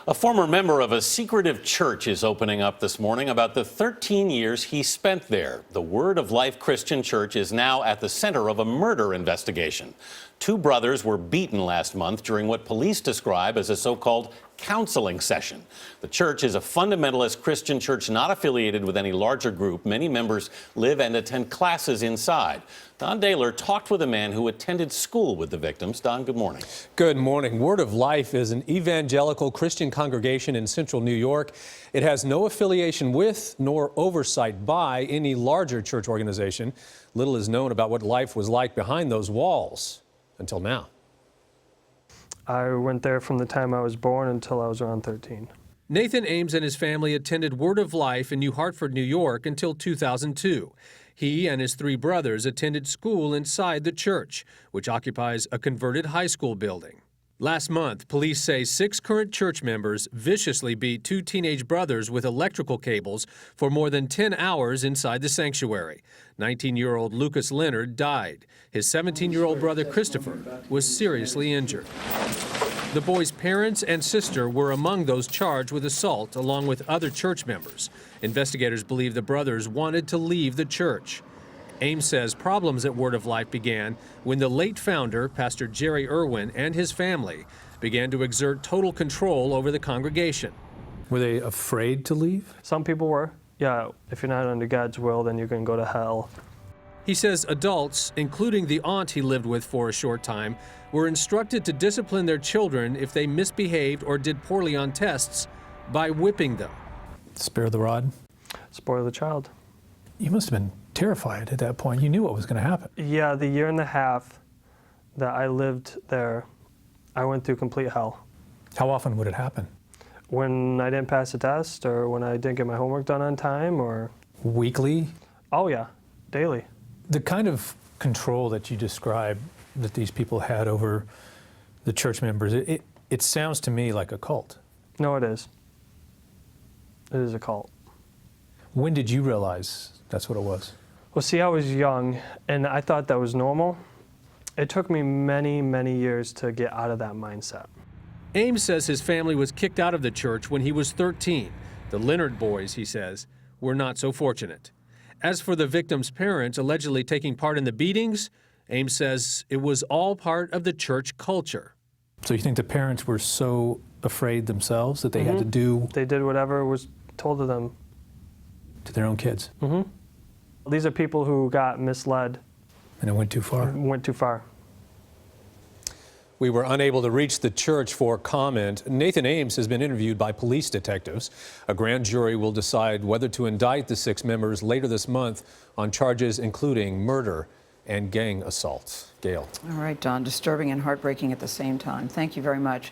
A former member of a secretive church is opening up this morning about the 13 years he spent there. The Word of Life Christian Church is now at the center of a murder investigation. Two brothers were beaten last month during what police describe as a so-called counseling session. The church is a fundamentalist Christian church not affiliated with any larger group. Many members live and attend classes inside. Don Dahler talked with a man who attended school with the victims. Don, good morning. Good morning. Word of Life is an evangelical Christian congregation in central New York. It has no affiliation with nor oversight by any larger church organization. Little is known about what life was like behind those walls until now. I went there from the time I was born until I was around 13. Nathan Ames and his family attended Word of Life in New Hartford, New York until 2002. He and his three brothers attended school inside the church, which occupies a converted high school building. Last month, police say 6 current church members viciously beat 2 teenage brothers with electrical cables for more than 10 hours inside the sanctuary. 19-year-old Lucas Leonard died. His 17-year-old brother Christopher was seriously injured. The boy's parents and sister were among those charged with assault, along with other church members. Investigators believe the brothers wanted to leave the church. Ames says problems at Word of Life began when the late founder, Pastor Jerry Irwin, and his family began to exert total control over the congregation. Were they afraid to leave? Some people were. Yeah, if you're not under God's will, then you're going to go to hell. He says adults, including the aunt he lived with for a short time, were instructed to discipline their children if they misbehaved or did poorly on tests by whipping them. Spare the rod? Spoil the child. You must have been terrified at that point. You knew what was going to happen. Yeah, the year and a half that I lived there, I went through complete hell. How often would it happen? When I didn't pass a test, or when I didn't get my homework done on time, or... Weekly? Oh yeah, daily. The kind of control that you describe that these people had over the church members, it sounds to me like a cult. No, it is. It is a cult. When did you realize that's what it was? Well, see, I was young, and I thought that was normal. It took me many, many years to get out of that mindset. Ames says his family was kicked out of the church when he was 13. The Leonard boys, he says, were not so fortunate. As for the victims' parents allegedly taking part in the beatings, Ames says it was all part of the church culture. So you think the parents were so afraid themselves that they had to do... They did whatever was told of them. To their own kids? These are people who got misled. And it went too far? Went too far. We were unable to reach the church for comment. Nathan Ames has been interviewed by police detectives. A grand jury will decide whether to indict the 6 members later this month on charges including murder and gang assault. Gail. All right, Don, disturbing and heartbreaking at the same time. Thank you very much.